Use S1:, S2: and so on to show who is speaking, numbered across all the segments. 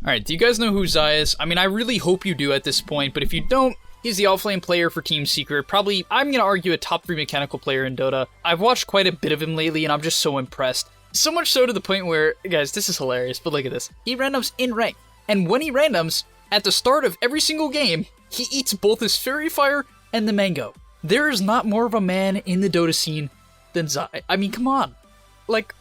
S1: Alright, do you guys know who ZAI is? I mean, I really hope you do at this point, but if you don't, he's the offlane player for Team Secret, probably, I'm gonna argue, a top 3 mechanical player in Dota. I've watched quite a bit of him lately, and I'm just so impressed. So much so to the point where, guys, this is hilarious, but look at this. He randoms in rank, and when he randoms, at the start of every single game, he eats both his Fairy Fire and the Mango. There is not more of a man in the Dota scene than ZAI. I mean, come on. Like,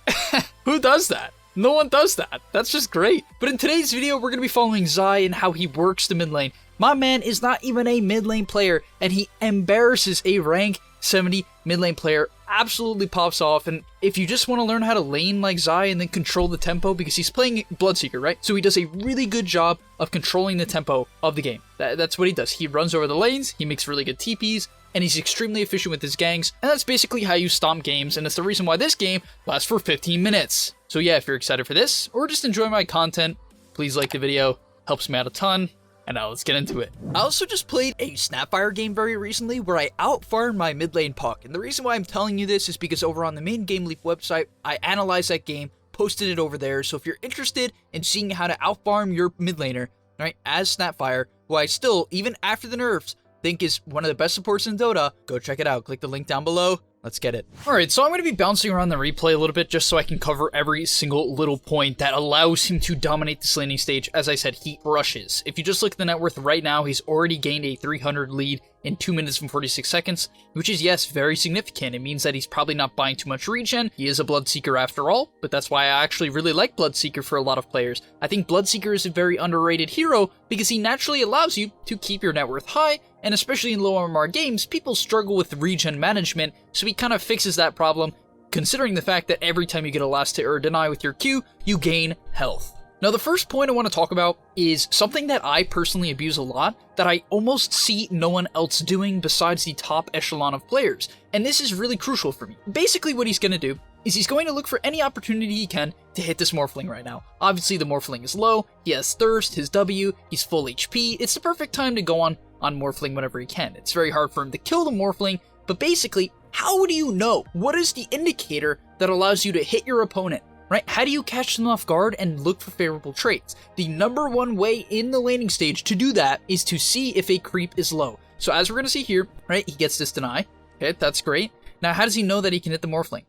S1: who does that? No one does that. That's just great. But in today's video, we're going to be following ZAI and how he works the mid lane. My man is not even a mid lane player, and he embarrasses a rank 70 mid lane player. Absolutely pops off. And if you just want to learn how to lane like ZAI and then control the tempo, because he's playing bloodseeker, right? So he does a really good job of controlling the tempo of the game. That's what he does. He runs over the lanes, he makes really good TPs, and he's extremely efficient with his ganks, and that's basically how you stomp games, and it's the reason why this game lasts for 15 minutes. So yeah, if you're excited for this, or just enjoy my content, please like the video, helps me out a ton, and now let's get into it. I also just played a Snapfire game very recently where I outfarmed my mid lane puck, and the reason why I'm telling you this is because over on the main gameleap website, I analyzed that game, posted it over there, so if you're interested in seeing how to outfarm your mid laner, right, as Snapfire, who I still, even after the nerfs, think is one of the best supports in Dota, go check it out. Click the link down below. Let's get it. Alright, so I'm going to be bouncing around the replay a little bit just so I can cover every single little point that allows him to dominate this laning stage. As I said, he rushes. If you just look at the net worth right now, he's already gained a 300 lead in 2 minutes and 46 seconds, which is, yes, very significant. It means that he's probably not buying too much regen. He is a bloodseeker after all, but that's why I actually really like bloodseeker for a lot of players. I think bloodseeker is a very underrated hero because he naturally allows you to keep your net worth high, and especially in low MMR games, people struggle with regen management, so he kind of fixes that problem, considering the fact that every time you get a last hit or a deny with your Q, you gain health. Now, the first point I want to talk about is something that I personally abuse a lot, that I almost see no one else doing besides the top echelon of players, and this is really crucial for me. Basically, what he's going to do is he's going to look for any opportunity he can to hit this Morphling right now. Obviously, the Morphling is low, he has Thirst, his W, he's full HP, it's the perfect time to go on Morphling whenever he can. It's very hard for him to kill the Morphling, but basically, how do you know? What is the indicator that allows you to hit your opponent? Right? How do you catch them off guard and look for favorable traits? The number one way in the laning stage to do that is to see if a creep is low. So as we're going to see here, right, he gets this deny. Okay, that's great. Now, how does he know that he can hit the Morphling?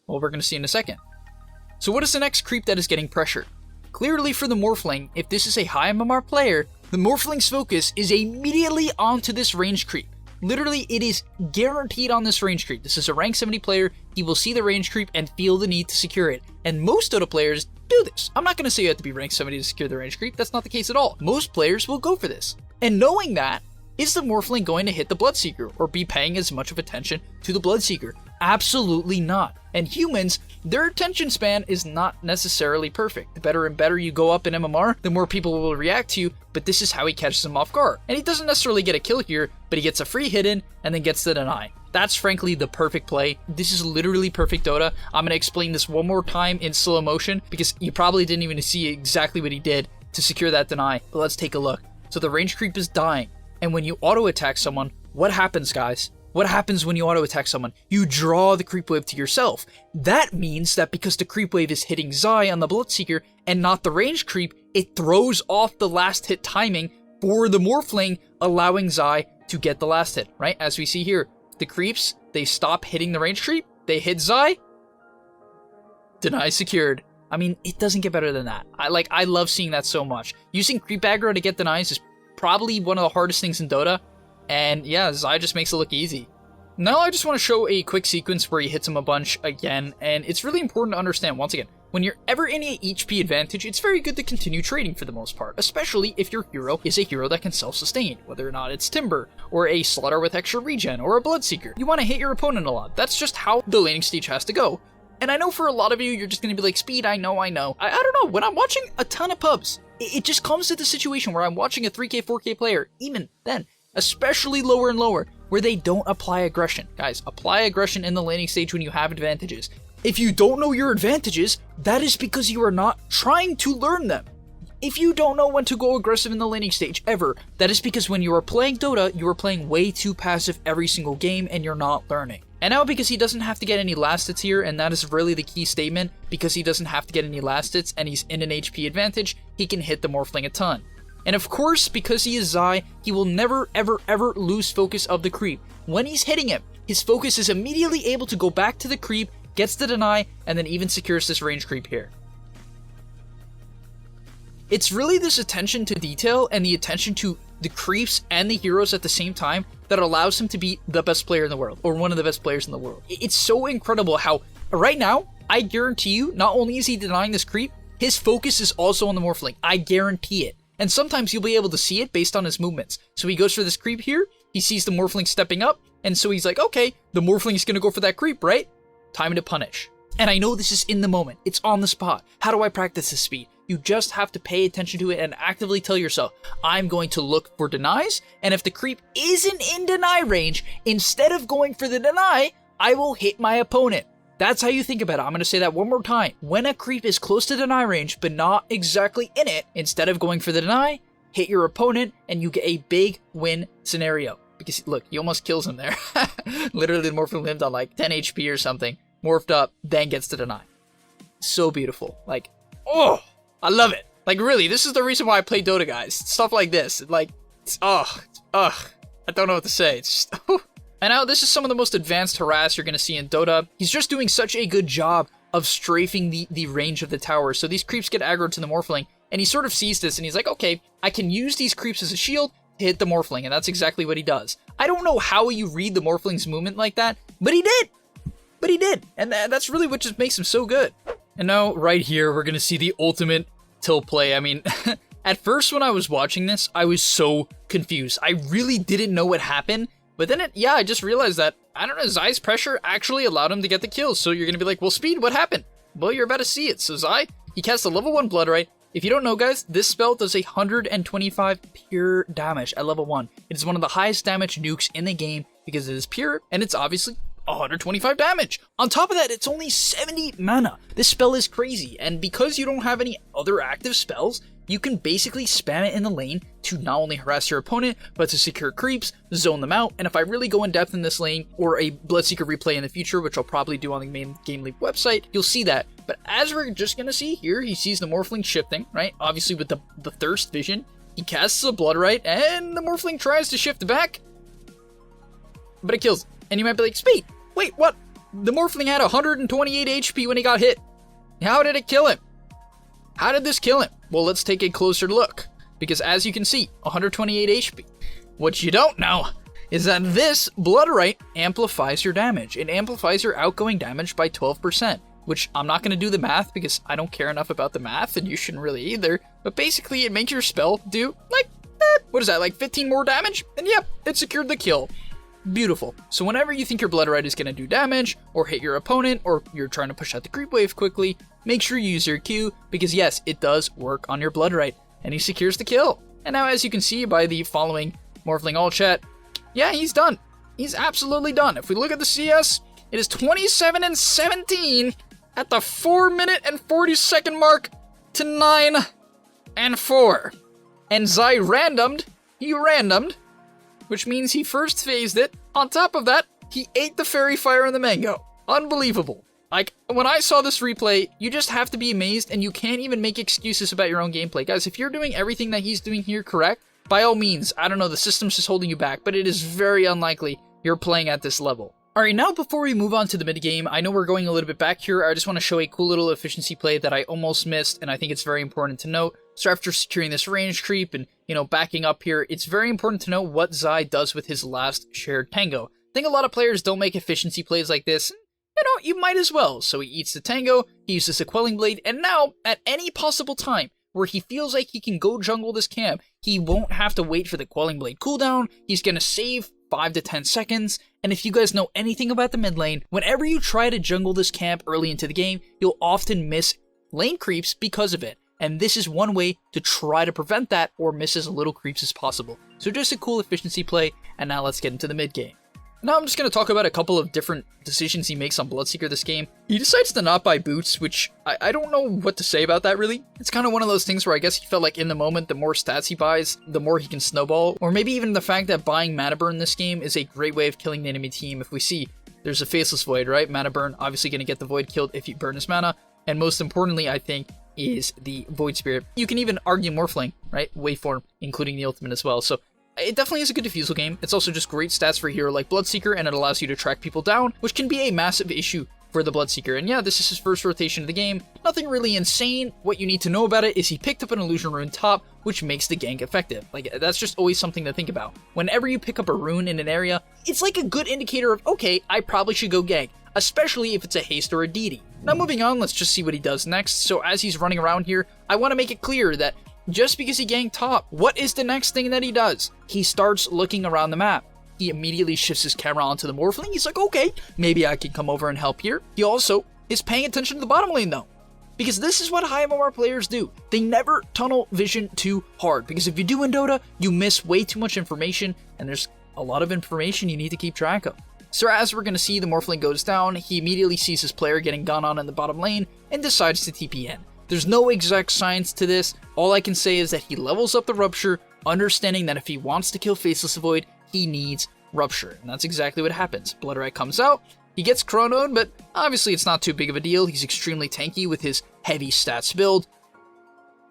S1: Well, we're going to see in a second. So what is the next creep that is getting pressured? Clearly for the Morphling, if this is a high MMR player, the Morphling's focus is immediately onto this range creep. Literally, it is guaranteed on this range creep. This is a rank 70 player. He will see the range creep and feel the need to secure it. And most Dota players do this. I'm not going to say you have to be rank 70 to secure the range creep. That's not the case at all. Most players will go for this. And knowing that, is the Morphling going to hit the Bloodseeker or be paying as much of attention to the Bloodseeker? Absolutely not. And humans, their attention span is not necessarily perfect. The better and better you go up in MMR, the more people will react to you, but this is how he catches them off guard. And he doesn't necessarily get a kill here, but he gets a free hit in and then gets the deny. That's frankly the perfect play. This is literally perfect Dota. I'm going to explain this one more time in slow motion because you probably didn't even see exactly what he did to secure that deny. But let's take a look. So the range creep is dying. And when you auto-attack someone, what happens, guys? What happens when you auto-attack someone? You draw the creep wave to yourself. That means that because the creep wave is hitting ZAI on the Bloodseeker and not the range creep, it throws off the last hit timing for the Morphling, allowing ZAI to get the last hit, right? As we see here, the creeps, they stop hitting the range creep, they hit ZAI, deny secured. I mean, it doesn't get better than that. I love seeing that so much. Using creep aggro to get denies is probably one of the hardest things in Dota, and yeah, ZAI just makes it look easy. Now I just want to show a quick sequence where he hits him a bunch again, and it's really important to understand, once again, when you're ever in a HP advantage, it's very good to continue trading for the most part, especially if your hero is a hero that can self-sustain, whether or not it's Timber, or a Slaughter with extra regen, or a Bloodseeker. You want to hit your opponent a lot. That's just how the laning stage has to go. And I know for a lot of you, you're just going to be like, Speed, I know. I don't know, when I'm watching a ton of pubs, it just comes to the situation where I'm watching a 3K, 4K player, even then, especially lower and lower, where they don't apply aggression. Guys, apply aggression in the laning stage when you have advantages. If you don't know your advantages, that is because you are not trying to learn them. If you don't know when to go aggressive in the laning stage ever, that is because when you are playing Dota, you are playing way too passive every single game and you're not learning. And now because he doesn't have to get any last hits here, and that is really the key statement, because he doesn't have to get any last hits and he's in an HP advantage, he can hit the Morphling a ton. And of course, because he is ZAI, he will never ever ever lose focus of the creep. When he's hitting him, his focus is immediately able to go back to the creep, gets the deny, and then even secures this range creep here. It's really this attention to detail and the attention to the creeps and the heroes at the same time that allows him to be the best player in the world, or one of the best players in the world. It's so incredible how, right now, I guarantee you, not only is he denying this creep, his focus is also on the Morphling. I guarantee it. And sometimes you'll be able to see it based on his movements. So he goes for this creep here, he sees the Morphling stepping up, and so he's like, okay, the Morphling is gonna go for that creep, right? Time to punish. And I know this is in the moment, it's on the spot. How do I practice this speed? You just have to pay attention to it and actively tell yourself, I'm going to look for denies, and if the creep isn't in deny range, instead of going for the deny, I will hit my opponent. That's how you think about it. I'm going to say that one more time. When a creep is close to deny range, but not exactly in it, instead of going for the deny, hit your opponent, and you get a big win scenario. Because, look, he almost kills him there. Literally, the Morphling lived on like 10 HP or something, morphed up, then gets the deny. So beautiful. Like, oh! I love it. Like, really, this is the reason why I play Dota, guys. Stuff like this. Like, I don't know what to say. It's just, And now, this is some of the most advanced harass you're going to see in Dota. He's just doing such a good job of strafing the range of the tower. So these creeps get aggroed to the Morphling, and he sort of sees this, and he's like, okay, I can use these creeps as a shield to hit the Morphling, and that's exactly what he does. I don't know how you read the Morphling's movement like that, but he did. But he did, and that's really what just makes him so good. And now, right here, we're going to see the ultimate tilt play. I mean, at first when I was watching this, I was so confused. I really didn't know what happened. But then, I just realized that, I don't know, ZAI's pressure actually allowed him to get the kills. So you're going to be like, well, Speed, what happened? Well, you're about to see it. So ZAI, he casts a level 1 Bloodright. If you don't know, guys, this spell does 125 pure damage at level 1. It is one of the highest damage nukes in the game because it is pure, and it's obviously 125 damage. On top of that, it's only 70 mana. This spell is crazy, and because you don't have any other active spells, you can basically spam it in the lane to not only harass your opponent, but to secure creeps, zone them out, and if I really go in depth in this lane, or a bloodseeker replay in the future, which I'll probably do on the main gameleap website, you'll see that. But as we're just gonna see here, he sees the Morphling shifting, right? Obviously with the thirst vision, he casts a Bloodright, and the Morphling tries to shift back, but it kills. And you might be like, Speed, wait, what? The Morphling had 128 HP when he got hit. How did it kill him? How did this kill him? Well, let's take a closer look. Because as you can see, 128 HP. What you don't know is that this Bloodright amplifies your damage. It amplifies your outgoing damage by 12%. Which I'm not going to do the math because I don't care enough about the math and you shouldn't really either. But basically it makes your spell do like, what is that, like 15 more damage? And yep, it secured the kill. Beautiful. So whenever you think your Bloodright is going to do damage, or hit your opponent, or you're trying to push out the creep wave quickly, make sure you use your Q, because yes, it does work on your Bloodright, and he secures the kill. And now as you can see by the following Morphling all chat, yeah, he's done. He's absolutely done. If we look at the CS, it is 27 and 17 at the 4 minute and 40 second mark to 9 and 4. And ZAI randomed, which means he first phased it. On top of that, he ate the Fairy Fire and the Mango. Unbelievable. Like, when I saw this replay, you just have to be amazed, and you can't even make excuses about your own gameplay. Guys, if you're doing everything that he's doing here correct, by all means, I don't know, the system's just holding you back, but it is very unlikely you're playing at this level. Alright, now before we move on to the mid game, I know we're going a little bit back here. I just want to show a cool little efficiency play that I almost missed, and I think it's very important to note. So after securing this range creep and, backing up here, it's very important to know what ZAI does with his last shared tango. I think a lot of players don't make efficiency plays like this. You might as well. So he eats the tango, he uses a quelling blade, and now, at any possible time where he feels like he can go jungle this camp, he won't have to wait for the quelling blade cooldown. He's gonna save 5 to 10 seconds, and if you guys know anything about the mid lane, whenever you try to jungle this camp early into the game, you'll often miss lane creeps because of it. And this is one way to try to prevent that or miss as little creeps as possible. So just a cool efficiency play, and now let's get into the mid game. Now I'm just going to talk about a couple of different decisions he makes on bloodseeker this game. He decides to not buy boots, which I don't know what to say about that really. It's kind of one of those things where I guess he felt like in the moment the more stats he buys, the more he can snowball. Or maybe even the fact that buying mana burn in this game is a great way of killing the enemy team. If we see there's a Faceless Void, right? Mana burn, obviously going to get the Void killed if you burn his mana. And most importantly, I think, is the Void Spirit. You can even argue Morphling, right? Waveform, including the ultimate as well. So it definitely is a good diffusal game. It's also just great stats for a hero like Bloodseeker, and it allows you to track people down, which can be a massive issue for the Bloodseeker. And yeah, this is his first rotation of the game. Nothing really insane. What you need to know about it is he picked up an Illusion Rune top, which makes the gank effective. Like, that's just always something to think about. Whenever you pick up a rune in an area, it's like a good indicator of, okay, I probably should go gank, especially if it's a haste or a deity. Now moving on, let's just see what he does next. So as he's running around here, I want to make it clear that just because he ganked top, what is the next thing that he does? He starts looking around the map. He immediately shifts his camera onto the Morphling. He's like, okay, maybe I can come over and help here. He also is paying attention to the bottom lane though, because this is what high MMR players do. They never tunnel vision too hard, because if you do in Dota, you miss way too much information, and there's a lot of information you need to keep track of. So as we're going to see, the Morphling goes down, he immediately sees his player getting gone on in the bottom lane, and decides to TP in. There's no exact science to this. All I can say is that he levels up the Rupture, understanding that if he wants to kill Faceless Void, he needs Rupture, and that's exactly what happens. Bloodseeker comes out, he gets chronoed, but obviously it's not too big of a deal. He's extremely tanky with his heavy stats build,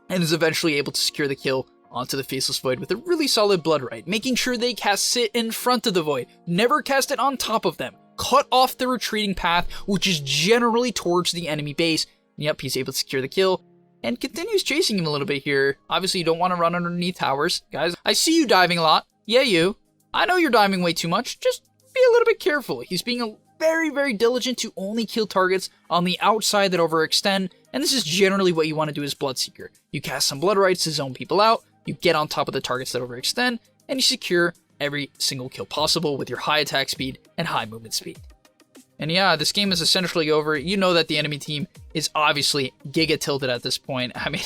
S1: and is eventually able to secure the kill onto the Faceless Void with a really solid Bloodseeker, making sure they cast it in front of the Void, never cast it on top of them. Cut off the retreating path, which is generally towards the enemy base. Yep, he's able to secure the kill, and continues chasing him a little bit here. Obviously, you don't want to run underneath towers. Guys, I see you diving a lot. Yeah, you. I know you're diving way too much. Just be a little bit careful. He's being very, very diligent to only kill targets on the outside that overextend, and this is generally what you want to do as Bloodseeker. You cast some Blood Rites to zone people out, you get on top of the targets that overextend, and you secure every single kill possible with your high attack speed and high movement speed. And yeah, this game is essentially over. You know that the enemy team is obviously giga tilted at this point. I mean,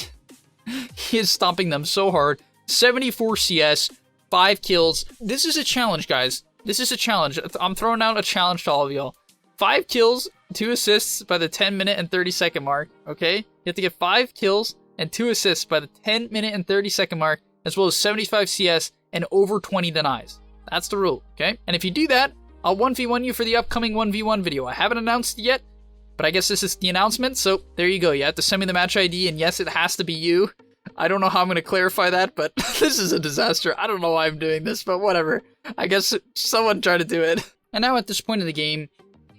S1: he is stomping them so hard. 74 CS, 5 kills. This is a challenge, guys. This is a challenge. I'm throwing out a challenge to all of y'all. 5 kills, 2 assists by the 10-minute and 30-second mark, okay? You have to get 5 kills and 2 assists by the 10-minute and 30-second mark, as well as 75 CS and over 20 denies. That's the rule, okay? And if you do that, I'll 1v1 you for the upcoming 1v1 video. I haven't announced it yet, but I guess this is the announcement, so there you go. You have to send me the match ID, and yes, it has to be you. I don't know how I'm going to clarify that, but this is a disaster. I don't know why I'm doing this, but whatever. I guess someone tried to do it. And now at this point in the game,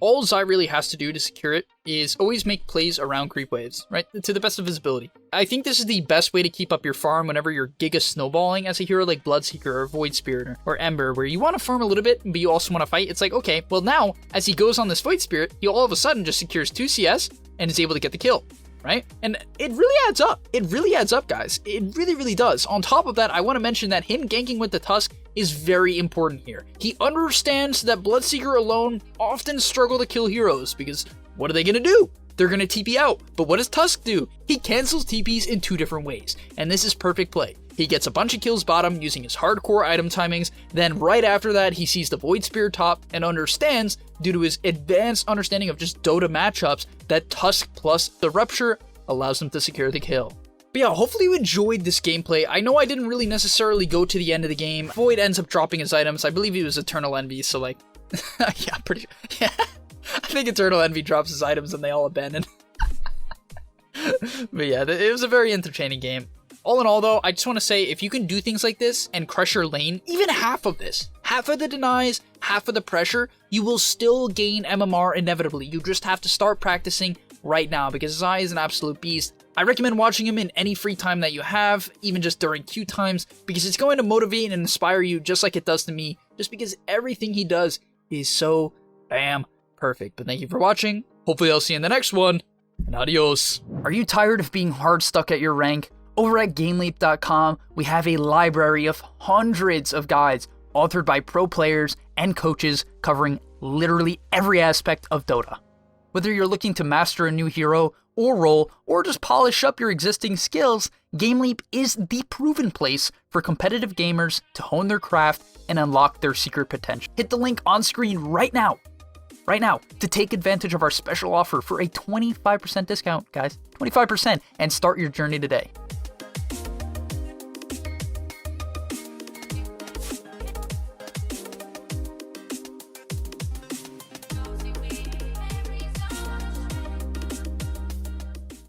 S1: all ZAI really has to do to secure it is always make plays around creep waves, right? To the best of his ability. I think this is the best way to keep up your farm whenever you're giga snowballing as a hero like Bloodseeker or Void Spirit or Ember, where you want to farm a little bit, but you also want to fight. It's like, okay, well now, as he goes on this Void Spirit, he all of a sudden just secures 2 CS and is able to get the kill, right? And it really adds up. It really adds up, guys. It really, really does. On top of that, I want to mention that him ganking with the Tusk is very important here. He understands that Bloodseeker alone often struggle to kill heroes, because what are they going to do? They're going to TP out. But what does Tusk do? He cancels TPs in 2 different ways, and this is perfect play. He gets a bunch of kills bottom using his hardcore item timings, then right after that he sees the Void Spear top and understands, due to his advanced understanding of just Dota matchups, that Tusk plus the Rupture allows him to secure the kill. But yeah, hopefully you enjoyed this gameplay. I know I didn't really necessarily go to the end of the game. Void ends up dropping his items. I believe he was Eternal Envy, so like, yeah, pretty, yeah. I think Eternal Envy drops his items and they all abandon. But yeah, it was a very entertaining game. All in all though, I just want to say, if you can do things like this and crush your lane, even half of this, half of the denies, half of the pressure, you will still gain MMR inevitably. You just have to start practicing right now, because ZAI is an absolute beast. I recommend watching him in any free time that you have, even just during queue times, because it's going to motivate and inspire you just like it does to me, just because everything he does is so damn perfect. But thank you for watching. Hopefully I'll see you in the next one, and adios. Are you tired of being hard stuck at your rank? Over at gameleap.com, we have a library of hundreds of guides authored by pro players and coaches covering literally every aspect of Dota. Whether you're looking to master a new hero or role, or just polish up your existing skills, GameLeap is the proven place for competitive gamers to hone their craft and unlock their secret potential. Hit the link on screen right now, to take advantage of our special offer for a 25% discount, guys. 25%, and start your journey today.